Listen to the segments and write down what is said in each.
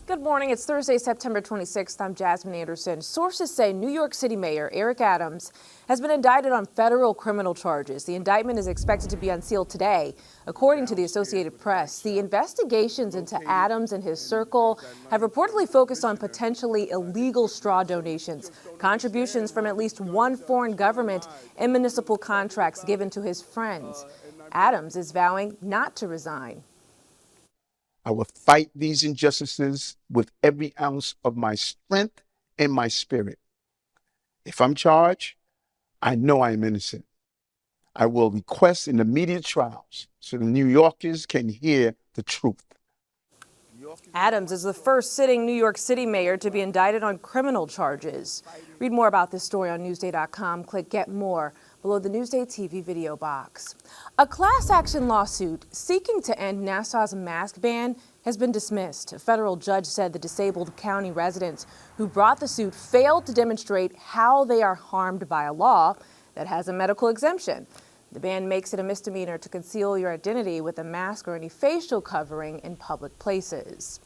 Good morning. It's Thursday, September 26th. I'm Jasmine Anderson. Sources say New York City Mayor Eric Adams has been indicted on federal criminal charges. The indictment is expected to be unsealed today. According to the Associated Press, the investigations into Adams and his circle have reportedly focused on potentially illegal straw donations, contributions from at least one foreign government, and municipal contracts given to his friends. Adams is vowing not to resign. I will fight these injustices with every ounce of my strength and my spirit. If I'm charged, I know I am innocent. I will request an immediate trials so the New Yorkers can hear the truth. Adams is the first sitting New York City mayor to be indicted on criminal charges. Read more about this story on Newsday.com. Click Get More below the NewsdayTV video box. A class action lawsuit seeking to end Nassau's mask ban has been dismissed. A federal judge said the disabled county residents who brought the suit failed to demonstrate how they are harmed by a law that has a medical exemption. The ban makes it a misdemeanor to conceal your identity with a mask or any facial covering in public places.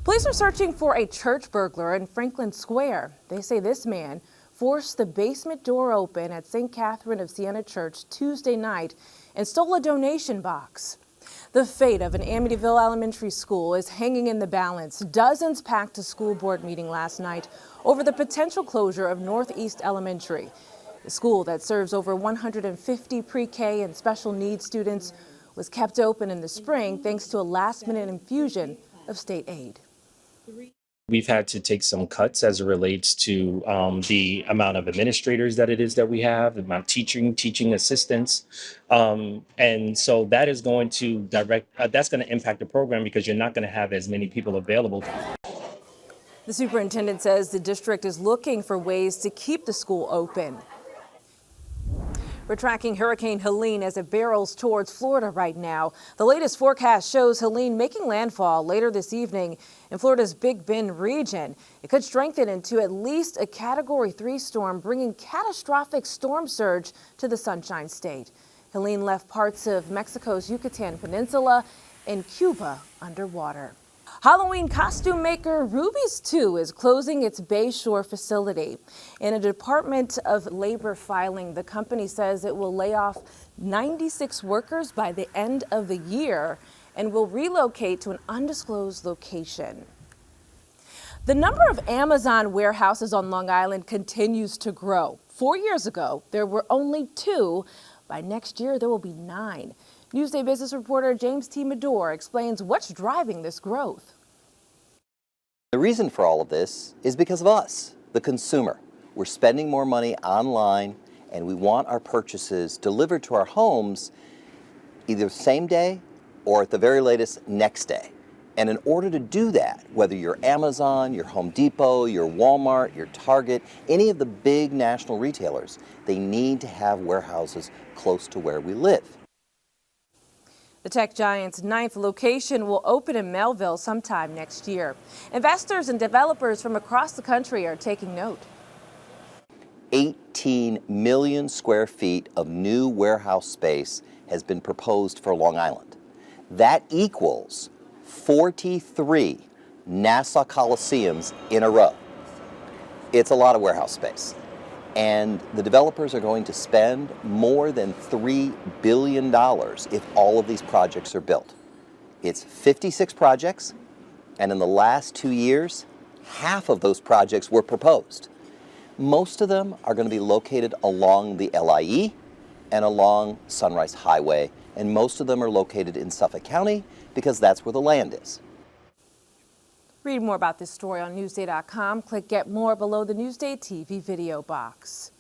Police are searching for a church burglar in Franklin Square. They say this man forced the basement door open at St. Catherine of Siena Church Tuesday night and stole a donation box. The fate of an Amityville elementary school is hanging in the balance. Dozens packed a school board meeting last night over the potential closure of Northeast Elementary. The school that serves over 150 pre-K and special needs students was kept open in the spring thanks to a last-minute infusion of state aid. We've had to take some cuts as it relates to the amount of administrators that we have, the amount of teaching assistants. And so that is going to that's going to impact the program because you're not going to have as many people available. The superintendent says the district is looking for ways to keep the school open. We're tracking Hurricane Helene as it barrels towards Florida right now. The latest forecast shows Helene making landfall later this evening in Florida's Big Bend region. It could strengthen into at least a Category 3 storm, bringing catastrophic storm surge to the Sunshine State. Helene left parts of Mexico's Yucatan Peninsula and Cuba underwater. Halloween costume maker Ruby's 2 is closing its Bayshore facility. In a Department of Labor filing, the company says it will lay off 96 workers by the end of the year and will relocate to an undisclosed location. The number of Amazon warehouses on Long Island continues to grow. 4 years ago, there were only 2. By next year, there will be 9. Newsday business reporter James T. Medore explains what's driving this growth. The reason for all of this is because of us, the consumer. We're spending more money online, and we want our purchases delivered to our homes either same day or at the very latest next day. And in order to do that, whether you're Amazon, your Home Depot, your Walmart, your Target, any of the big national retailers, they need to have warehouses close to where we live. The tech giant's 9th location will open in Melville sometime next year. Investors and developers from across the country are taking note. 18 million square feet of new warehouse space has been proposed for Long Island. That equals 43 Nassau Coliseums in a row. It's a lot of warehouse space. And the developers are going to spend more than $3 billion if all of these projects are built. It's 56 projects, and in the last 2 years, half of those projects were proposed. Most of them are going to be located along the LIE and along Sunrise Highway, and most of them are located in Suffolk County because that's where the land is. Read more about this story on Newsday.com. Click Get More below the Newsday TV video box.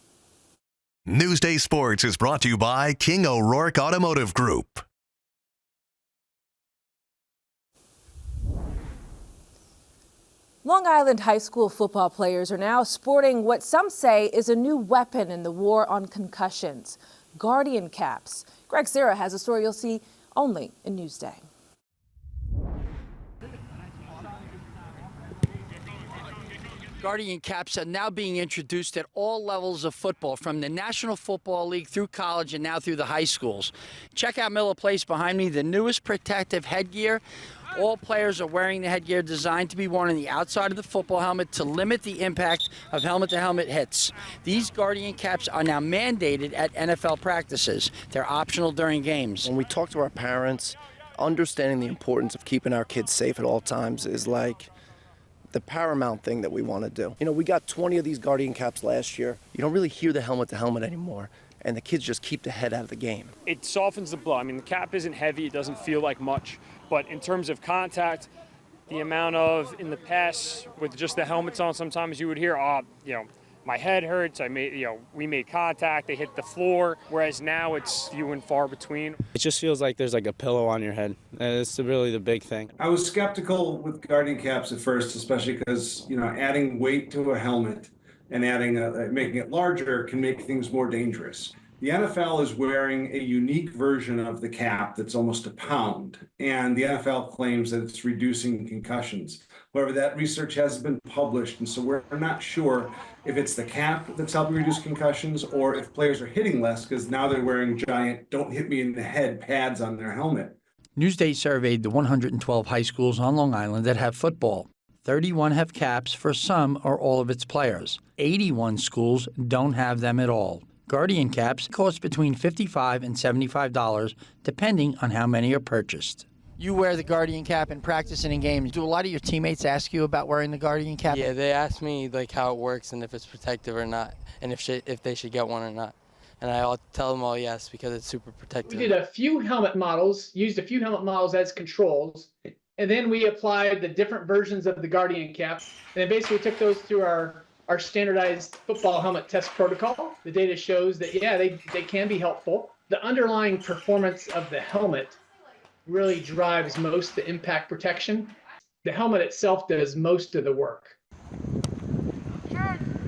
Newsday Sports is brought to you by King O'Rourke Automotive Group. Long Island high school football players are now sporting what some say is a new weapon in the war on concussions, Guardian caps. Greg Serra has a story you'll see only in Newsday. Guardian caps are now being introduced at all levels of football, from the National Football League through college and now through the high schools. Check out Miller Place behind me, the newest protective headgear. All players are wearing the headgear designed to be worn on the outside of the football helmet to limit the impact of helmet-to-helmet hits. These Guardian caps are now mandated at NFL practices. They're optional during games. When we talk to our parents, understanding the importance of keeping our kids safe at all times is like the paramount thing that we want to do. You know, we got 20 of these Guardian caps last year. You don't really hear the helmet-to-helmet anymore, and the kids just keep the head out of the game. It softens the blow. I mean, the cap isn't heavy. It doesn't feel like much. But in terms of contact, the amount of, in the past, with just the helmets on, sometimes you would hear, my head hurts, we made contact, they hit the floor, whereas now it's few and far between. It just feels like there's like a pillow on your head. It's really the big thing. I was skeptical with Guardian caps at first, especially because, adding weight to a helmet and making it larger can make things more dangerous. The NFL is wearing a unique version of the cap that's almost a pound, and the NFL claims that it's reducing concussions. However, that research hasn't been published, and so we're not sure if it's the cap that's helping reduce concussions or if players are hitting less because now they're wearing giant "don't hit me in the head" pads on their helmet. Newsday surveyed the 112 high schools on Long Island that have football. 31 have caps for some or all of its players. 81 schools don't have them at all. Guardian caps cost between $55 and $75, depending on how many are purchased. You wear the Guardian cap in practice and in games. Do a lot of your teammates ask you about wearing the Guardian cap? Yeah, they ask me like how it works and if it's protective or not, and if they should get one or not. And I'll tell them all yes because it's super protective. We did a few helmet models, used a few helmet models as controls, and then we applied the different versions of the Guardian cap, and then basically took those through our standardized football helmet test protocol. The data shows that, they can be helpful. The underlying performance of the helmet really drives most of the impact protection. The helmet itself does most of the work.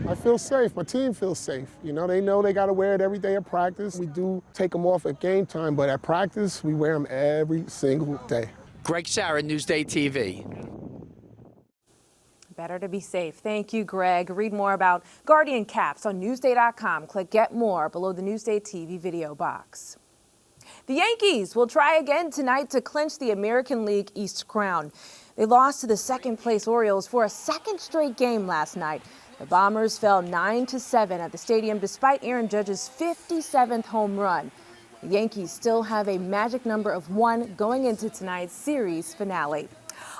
I feel safe. My team feels safe. They know they got to wear it every day at practice. We do take them off at game time, but at practice, we wear them every single day. Greg Sarah, Newsday TV. Better to be safe. Thank you, Greg. Read more about Guardian caps on Newsday.com. Click Get More below the Newsday TV video box. The Yankees will try again tonight to clinch the American League East crown. They lost to the second-place Orioles for a second straight game last night. The Bombers fell 9-7 at the stadium despite Aaron Judge's 57th home run. The Yankees still have a magic number of 1 going into tonight's series finale.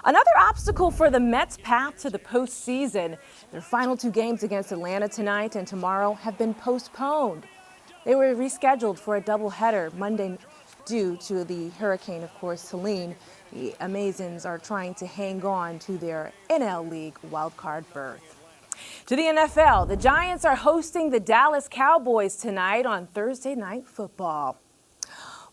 Another obstacle for the Mets' path to the postseason. Their final 2 games against Atlanta tonight and tomorrow have been postponed. They were rescheduled for a doubleheader Monday due to the hurricane, of course, Helene. The Amazons are trying to hang on to their NL League wildcard berth. To the NFL, the Giants are hosting the Dallas Cowboys tonight on Thursday Night Football.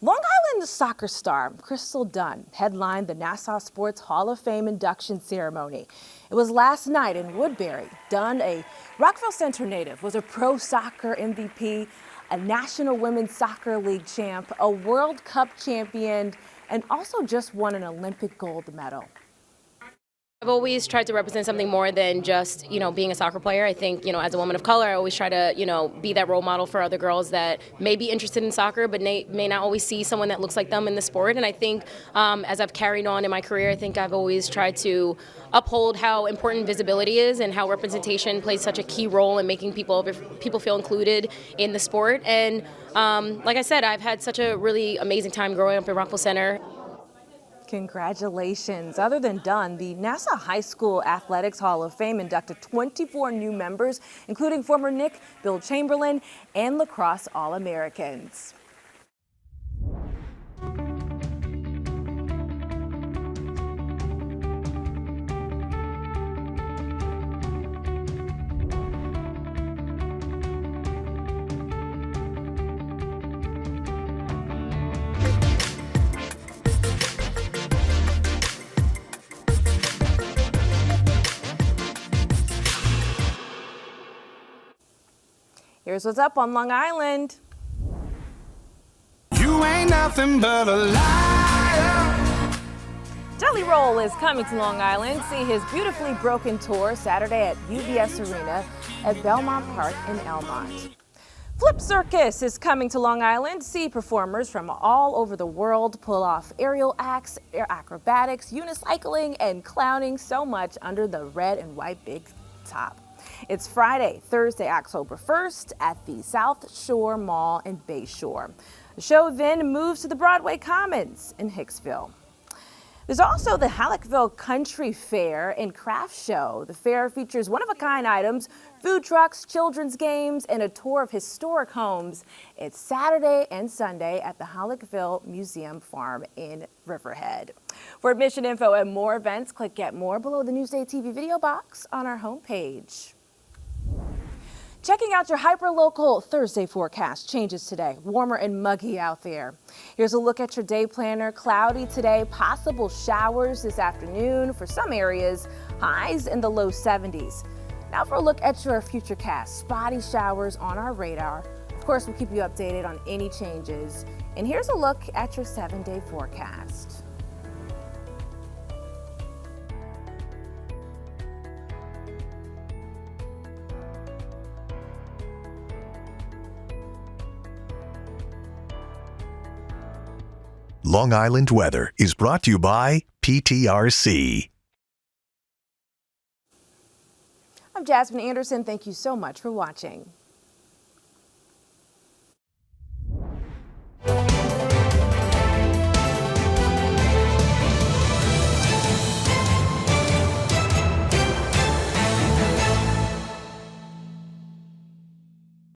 Long Island soccer star Crystal Dunn headlined the Nassau Sports Hall of Fame induction ceremony. It was last night in Woodbury. Dunn, a Rockville Center native, was a pro soccer MVP, a National Women's Soccer League champ, a World Cup champion, and also just won an Olympic gold medal. I've always tried to represent something more than just, being a soccer player. I think, as a woman of color, I always try to, be that role model for other girls that may be interested in soccer, but may not always see someone that looks like them in the sport. And I think as I've carried on in my career, I think I've always tried to uphold how important visibility is and how representation plays such a key role in making people feel included in the sport. And like I said, I've had such a really amazing time growing up in Rockville Center. Congratulations. Other than Dunn, the Nassau High School Athletics Hall of Fame inducted 24 new members, including former Nick, Bill Chamberlain, and lacrosse All-Americans. Here's what's up on Long Island. You ain't nothing but a liar. Jelly Roll is coming to Long Island. See his beautifully broken tour Saturday at UBS Arena at Belmont Park in Elmont. Flip Circus is coming to Long Island. See performers from all over the world pull off aerial acts, acrobatics, unicycling, and clowning, so much under the red and white big top. It's Friday, Thursday, October 1st at the South Shore Mall in Bayshore. The show then moves to the Broadway Commons in Hicksville. There's also the Halleckville Country Fair and Craft Show. The fair features one-of-a-kind items, food trucks, children's games, and a tour of historic homes. It's Saturday and Sunday at the Halleckville Museum Farm in Riverhead. For admission info and more events, click Get More below the Newsday TV video box on our homepage. Checking out your hyper-local Thursday forecast changes today. Warmer and muggy out there. Here's a look at your day planner. Cloudy today, possible showers this afternoon for some areas, highs in the low 70s. Now for a look at your futurecast. Spotty showers on our radar. Of course, we'll keep you updated on any changes. And here's a look at your 7-day forecast. Long Island weather is brought to you by PTRC. I'm Jasmine Anderson. Thank you so much for watching.